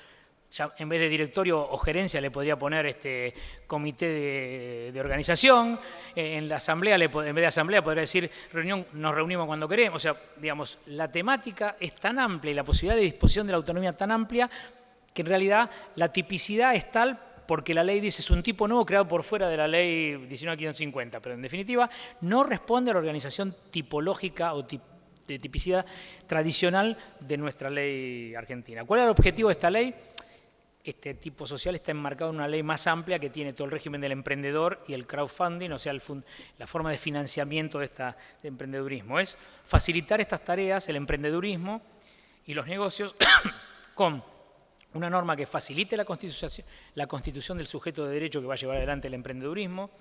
ya en vez de directorio o gerencia le podría poner comité de organización, en la asamblea, en vez de asamblea podría decir nos reunimos cuando queremos, o sea, digamos, la temática es tan amplia y la posibilidad de disposición de la autonomía tan amplia que en realidad la tipicidad es tal porque la ley dice es un tipo nuevo creado por fuera de la ley 19.550, pero en definitiva no responde a la organización tipológica o de tipicidad tradicional de nuestra ley argentina. ¿Cuál es el objetivo de esta ley? Este tipo social está enmarcado en una ley más amplia que tiene todo el régimen del emprendedor y el crowdfunding, o sea, la forma de financiamiento de emprendedurismo. Es facilitar estas tareas, el emprendedurismo y los negocios con una norma que facilite la constitución del sujeto de derecho que va a llevar adelante el emprendedurismo,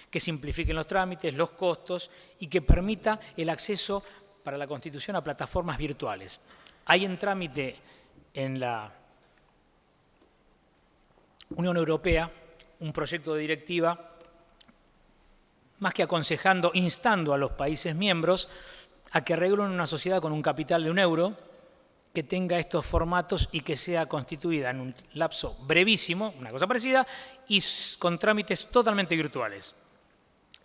que simplifiquen los trámites, los costos y que permita el acceso para la constitución a plataformas virtuales. Hay en trámite en la Unión Europea un proyecto de directiva, más que aconsejando, instando a los países miembros a que regulen una sociedad con un capital de €1, que tenga estos formatos y que sea constituida en un lapso brevísimo, una cosa parecida, y con trámites totalmente virtuales.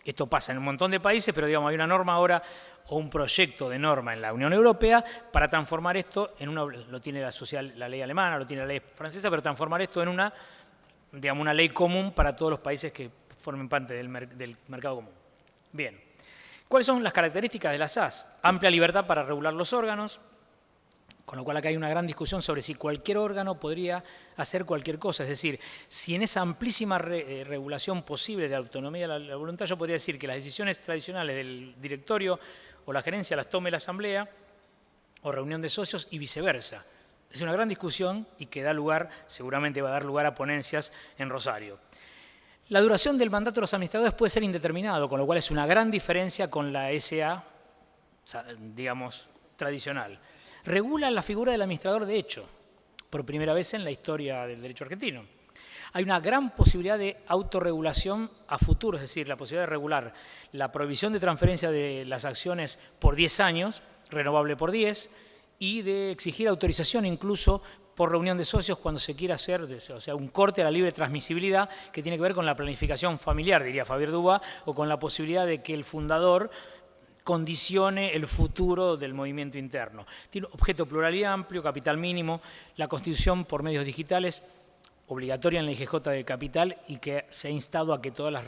Esto pasa en un montón de países, pero digamos, hay una norma ahora o un proyecto de norma en la Unión Europea para transformar esto en lo tiene la ley alemana, lo tiene la ley francesa, pero transformar esto en una ley común para todos los países que formen parte del mercado común. Bien. ¿Cuáles son las características de la SAS? Amplia libertad para regular los órganos, con lo cual acá hay una gran discusión sobre si cualquier órgano podría hacer cualquier cosa. Es decir, si en esa amplísima regulación posible de autonomía de la voluntad, yo podría decir que las decisiones tradicionales del directorio o la gerencia las tome la asamblea o reunión de socios y viceversa. Es una gran discusión y que da lugar, seguramente va a dar lugar a ponencias en Rosario. La duración del mandato de los administradores puede ser indeterminado, con lo cual es una gran diferencia con la SA, digamos, tradicional. Regula la figura del administrador de hecho, por primera vez en la historia del derecho argentino. Hay una gran posibilidad de autorregulación a futuro, es decir, la posibilidad de regular la prohibición de transferencia de las acciones por 10 años, renovable por 10, y de exigir autorización incluso por reunión de socios cuando se quiera hacer, o sea, un corte a la libre transmisibilidad que tiene que ver con la planificación familiar, diría Javier Dubá, o con la posibilidad de que el fundador condicione el futuro del movimiento interno. Tiene objeto plural y amplio, capital mínimo, la constitución por medios digitales, obligatoria en la IGJ de capital y que se ha instado a que todas las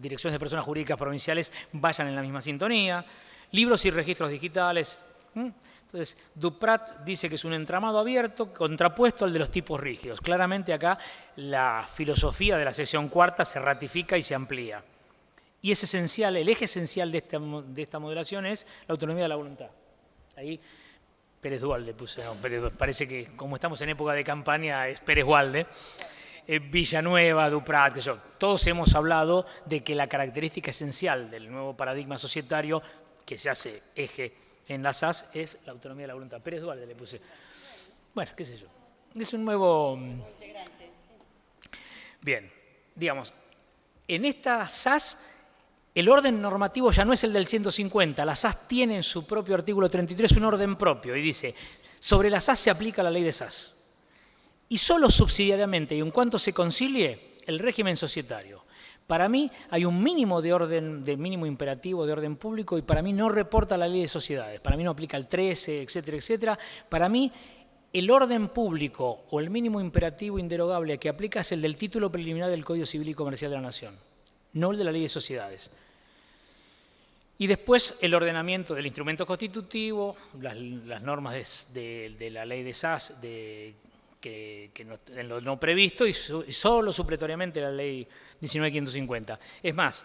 direcciones de personas jurídicas provinciales vayan en la misma sintonía, libros y registros digitales. Entonces, Duprat dice que es un entramado abierto contrapuesto al de los tipos rígidos. Claramente acá la filosofía de la sección cuarta se ratifica y se amplía. Y es esencial, el eje esencial de esta modelación es la autonomía de la voluntad. Ahí Pérez Duhalde puse, no, parece que como estamos en época de campaña es Pérez Duhalde, Villanueva, Duprat, todos hemos hablado de que la característica esencial del nuevo paradigma societario que se hace eje en la SAS es la autonomía de la voluntad. Pérez Duhalde le puse. Bueno, qué sé yo. Es un nuevo... Bien, digamos, en esta SAS el orden normativo ya no es el del 150, la SAS tiene en su propio artículo 33 un orden propio y dice, sobre la SAS se aplica la ley de SAS. Y solo subsidiariamente y en cuanto se concilie el régimen societario. Para mí hay un mínimo de orden, de mínimo imperativo de orden público y para mí no reporta la ley de sociedades, para mí no aplica el 13, etcétera, etcétera. Para mí el orden público o el mínimo imperativo inderogable que aplica es el del título preliminar del Código Civil y Comercial de la Nación, no el de la ley de sociedades. Y después el ordenamiento del instrumento constitutivo, las normas de la ley de SAS en lo no previsto y solo supletoriamente la ley 19.550. Es más,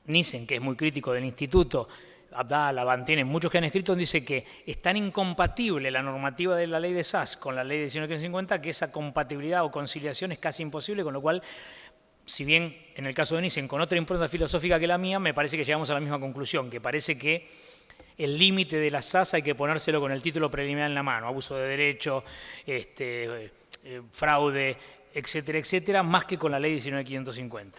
Nissen, que es muy crítico del instituto, Abdala, Bantiene, muchos que han escrito, dice que es tan incompatible la normativa de la ley de SAS con la ley de 1950 que esa compatibilidad o conciliación es casi imposible, con lo cual, si bien en el caso de Nissen con otra impronta filosófica que la mía, me parece que llegamos a la misma conclusión, que parece que el límite de la SAS hay que ponérselo con el título preliminar en la mano, abuso de derecho, fraude, etcétera, etcétera, más que con la ley 19.550.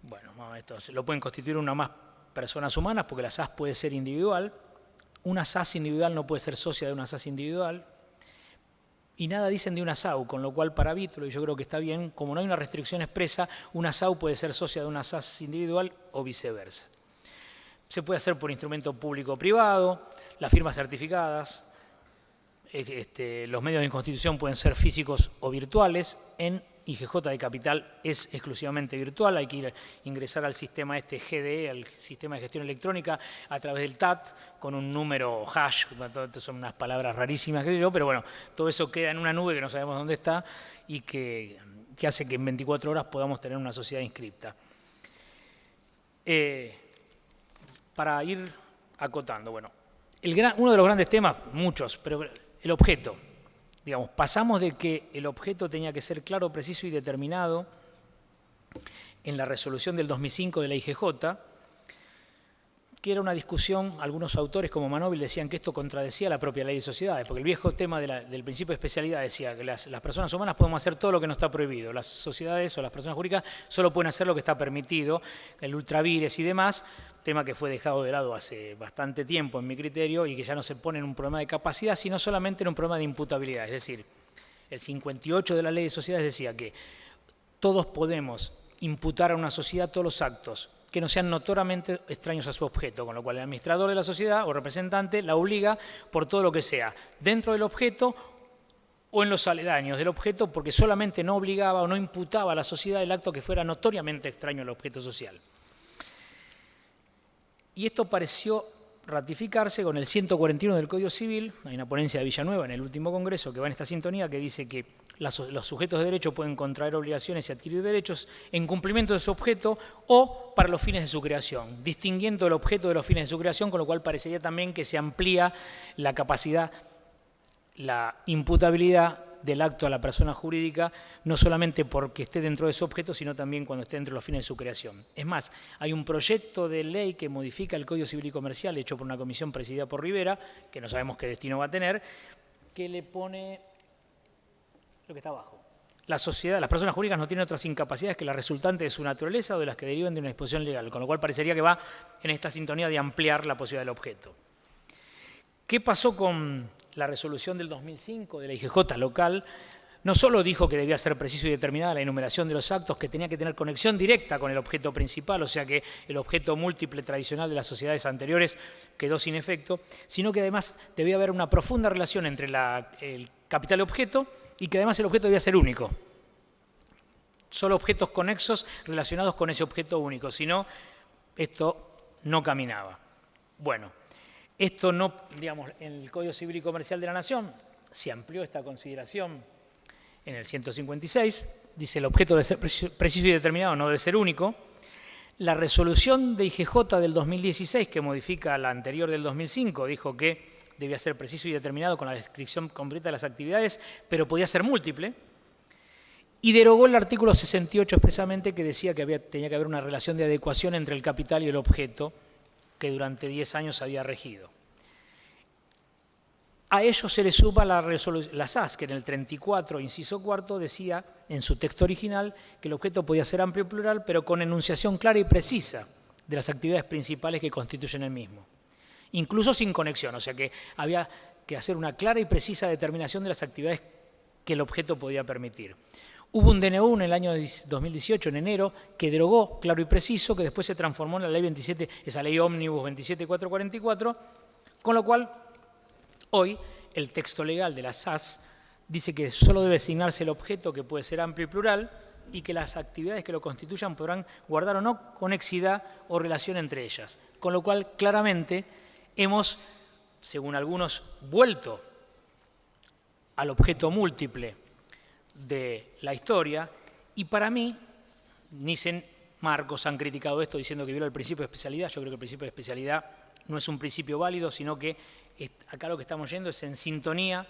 Bueno, esto lo pueden constituir una más personas humanas, porque la SAS puede ser individual. Una SAS individual no puede ser socia de una SAS individual. Y nada dicen de una SAU, con lo cual para Vítolo, y yo creo que está bien, como no hay una restricción expresa, una SAU puede ser socia de una SAS individual o viceversa. Se puede hacer por instrumento público o privado, las firmas certificadas, los medios de constitución pueden ser físicos o virtuales. En IGJ de Capital es exclusivamente virtual, hay que ingresar al sistema GDE, al sistema de gestión electrónica, a través del TAT, con un número hash, todo son unas palabras rarísimas, pero bueno, todo eso queda en una nube que no sabemos dónde está y que hace que en 24 horas podamos tener una sociedad inscripta. Para ir acotando, bueno, uno de los grandes temas, muchos, pero el objeto. Digamos, pasamos de que el objeto tenía que ser claro, preciso y determinado en la resolución del 2005 de la IGJ, que era una discusión, algunos autores como Manóvil decían que esto contradecía la propia ley de sociedades, porque el viejo tema del principio de especialidad decía que las personas humanas podemos hacer todo lo que no está prohibido, las sociedades o las personas jurídicas solo pueden hacer lo que está permitido, el ultravires y demás, tema que fue dejado de lado hace bastante tiempo en mi criterio y que ya no se pone en un problema de capacidad, sino solamente en un problema de imputabilidad. Es decir, el 58 de la ley de sociedades decía que todos podemos imputar a una sociedad todos los actos que no sean notoriamente extraños a su objeto, con lo cual el administrador de la sociedad o representante la obliga por todo lo que sea dentro del objeto o en los aledaños del objeto, porque solamente no obligaba o no imputaba a la sociedad el acto que fuera notoriamente extraño al objeto social. Y esto pareció ratificarse con el 141 del Código Civil. Hay una ponencia de Villanueva en el último congreso que va en esta sintonía, que dice que los sujetos de derecho pueden contraer obligaciones y adquirir derechos en cumplimiento de su objeto o para los fines de su creación, distinguiendo el objeto de los fines de su creación, con lo cual parecería también que se amplía la capacidad, la imputabilidad del acto a la persona jurídica, no solamente porque esté dentro de su objeto, sino también cuando esté dentro de los fines de su creación. Es más, hay un proyecto de ley que modifica el Código Civil y Comercial, hecho por una comisión presidida por Rivera, que no sabemos qué destino va a tener, que le pone lo que está abajo. Las personas jurídicas no tienen otras incapacidades que las resultantes de su naturaleza o de las que deriven de una disposición legal, con lo cual parecería que va en esta sintonía de ampliar la posibilidad del objeto. ¿Qué pasó con la resolución del 2005 de la IGJ local? No solo dijo que debía ser preciso y determinada la enumeración de los actos, que tenía que tener conexión directa con el objeto principal, o sea que el objeto múltiple tradicional de las sociedades anteriores quedó sin efecto, sino que además debía haber una profunda relación entre el capital y objeto, y que además el objeto debía ser único. Solo objetos conexos relacionados con ese objeto único, si no, esto no caminaba. Bueno, esto no, digamos, en el Código Civil y Comercial de la Nación se amplió esta consideración en el 156, dice el objeto debe ser preciso y determinado, no debe ser único. La resolución de IGJ del 2016, que modifica la anterior del 2005, dijo que debía ser preciso y determinado con la descripción completa de las actividades, pero podía ser múltiple, y derogó el artículo 68 expresamente, que decía que tenía que haber una relación de adecuación entre el capital y el objeto, que durante 10 años había regido. A ello se le suma la SAS, que en el 34, inciso cuarto, decía en su texto original que el objeto podía ser amplio y plural, pero con enunciación clara y precisa de las actividades principales que constituyen el mismo, incluso sin conexión, o sea que había que hacer una clara y precisa determinación de las actividades que el objeto podía permitir. Hubo un DNU en el año 2018, en enero, que derogó claro y preciso, que después se transformó en la ley 27, esa ley ómnibus 27444, con lo cual hoy el texto legal de la SAS dice que solo debe asignarse el objeto, que puede ser amplio y plural, y que las actividades que lo constituyan podrán guardar o no conexidad o relación entre ellas. Con lo cual, claramente, hemos, según algunos, vuelto al objeto múltiple de la historia, y para mí, Nissen marcos han criticado esto diciendo que viola el principio de especialidad. Yo creo que el principio de especialidad no es un principio válido, sino que acá lo que estamos yendo es en sintonía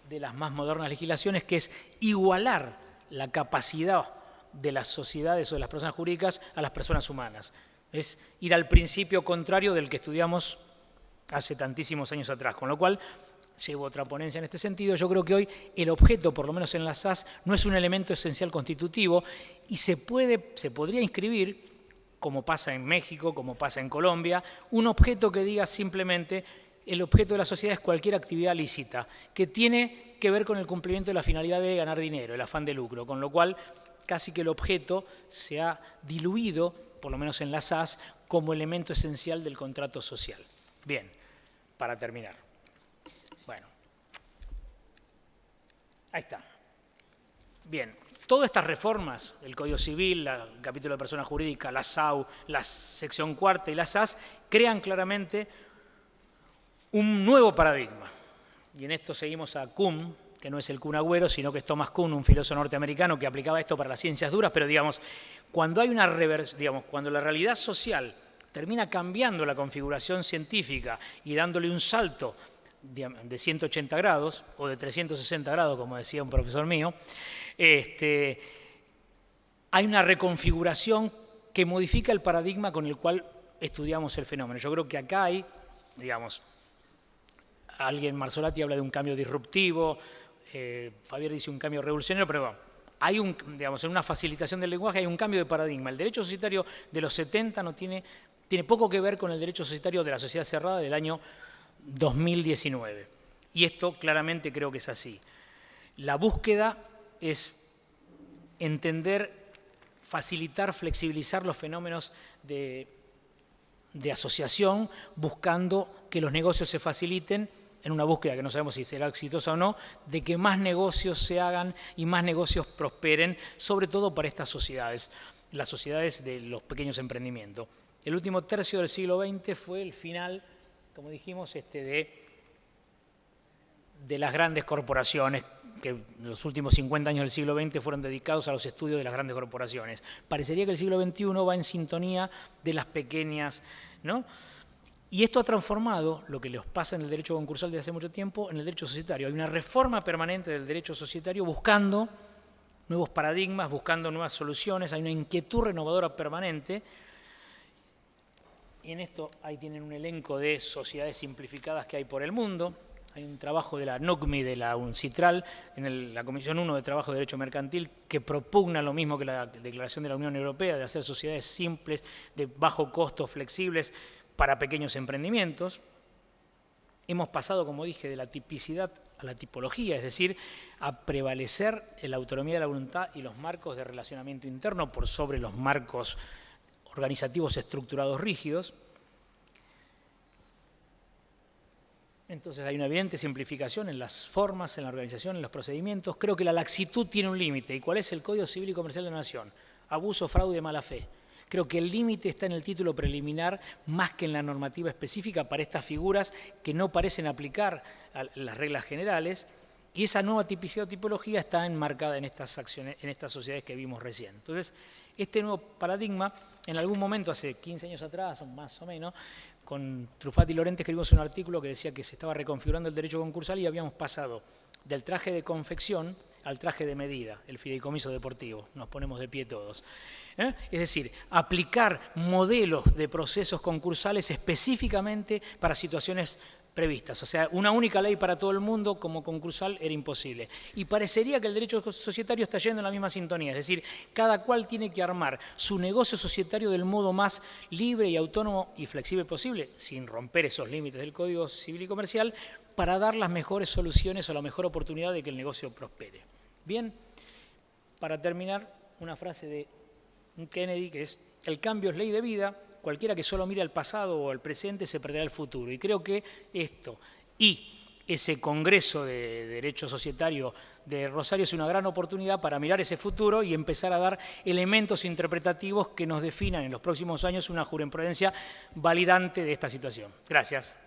de las más modernas legislaciones, que es igualar la capacidad de las sociedades o de las personas jurídicas a las personas humanas. Es ir al principio contrario del que estudiamos hace tantísimos años atrás, con lo cual llevo otra ponencia en este sentido. Yo creo que hoy el objeto, por lo menos en la SAS, no es un elemento esencial constitutivo y se podría inscribir, como pasa en México, como pasa en Colombia, un objeto que diga simplemente el objeto de la sociedad es cualquier actividad lícita, que tiene que ver con el cumplimiento de la finalidad de ganar dinero, el afán de lucro, con lo cual casi que el objeto se ha diluido, por lo menos en la SAS, como elemento esencial del contrato social. Bien, para terminar. Bueno, ahí está. Bien, todas estas reformas, el Código Civil, el capítulo de persona jurídica, la SAU, la sección cuarta y la SAS, crean claramente un nuevo paradigma. Y en esto seguimos a Kuhn, que no es el Kun Agüero, sino que es Thomas Kuhn, un filósofo norteamericano que aplicaba esto para las ciencias duras, pero digamos, cuando hay una reversión, cuando la realidad social termina cambiando la configuración científica y dándole un salto de 180 grados o de 360 grados, como decía un profesor mío, hay una reconfiguración que modifica el paradigma con el cual estudiamos el fenómeno. Yo creo que acá hay, digamos, Marzolati habla de un cambio disruptivo, Fabier dice un cambio revolucionario, pero bueno, hay digamos, en una facilitación del lenguaje hay un cambio de paradigma. El derecho societario de los 70 tiene poco que ver con el derecho societario de la sociedad cerrada del año 2019. Y esto claramente creo que es así. La búsqueda es entender, facilitar, flexibilizar los fenómenos de asociación, buscando que los negocios se faciliten en una búsqueda que no sabemos si será exitosa o no, de que más negocios se hagan y más negocios prosperen, sobre todo para estas sociedades, las sociedades de los pequeños emprendimientos. El último tercio del siglo XX fue el final, como dijimos, de las grandes corporaciones, que los últimos 50 años del siglo XX fueron dedicados a los estudios de las grandes corporaciones. Parecería que el siglo XXI va en sintonía de las pequeñas, ¿no? Y esto ha transformado lo que les pasa en el derecho concursal desde hace mucho tiempo en el derecho societario. Hay una reforma permanente del derecho societario buscando nuevos paradigmas, buscando nuevas soluciones, hay una inquietud renovadora permanente. Y en esto ahí tienen un elenco de sociedades simplificadas que hay por el mundo. Hay un trabajo de la NUCMI, de la UNCITRAL, en la Comisión 1 de Trabajo de Derecho Mercantil, que propugna lo mismo que la Declaración de la Unión Europea, de hacer sociedades simples, de bajo costo, flexibles, para pequeños emprendimientos. Hemos pasado, como dije, de la tipicidad a la tipología, es decir, a prevalecer la autonomía de la voluntad y los marcos de relacionamiento interno por sobre los marcos organizativos estructurados rígidos. Entonces hay una evidente simplificación en las formas, en la organización, en los procedimientos. Creo que la laxitud tiene un límite. ¿Y cuál es el Código Civil y Comercial de la Nación? Abuso, fraude, mala fe. Creo que el límite está en el título preliminar más que en la normativa específica para estas figuras que no parecen aplicar a las reglas generales, y esa nueva tipicidad o tipología está enmarcada en estas acciones, en estas sociedades que vimos recién. Entonces, este nuevo paradigma, en algún momento, hace 15 años atrás, más o menos, con Truffati y Lorente escribimos un artículo que decía que se estaba reconfigurando el derecho concursal y habíamos pasado del traje de confección al traje de medida, el fideicomiso deportivo. Nos ponemos de pie todos. Es decir, aplicar modelos de procesos concursales específicamente para situaciones previstas. O sea, una única ley para todo el mundo como concursal era imposible. Y parecería que el derecho societario está yendo en la misma sintonía. Es decir, cada cual tiene que armar su negocio societario del modo más libre y autónomo y flexible posible, sin romper esos límites del Código Civil y Comercial, para dar las mejores soluciones o la mejor oportunidad de que el negocio prospere. Bien, para terminar, una frase de Kennedy que es: el cambio es ley de vida, cualquiera que solo mire al pasado o al presente se perderá el futuro. Y creo que esto y ese Congreso de Derecho Societario de Rosario es una gran oportunidad para mirar ese futuro y empezar a dar elementos interpretativos que nos definan en los próximos años una jurisprudencia validante de esta situación. Gracias.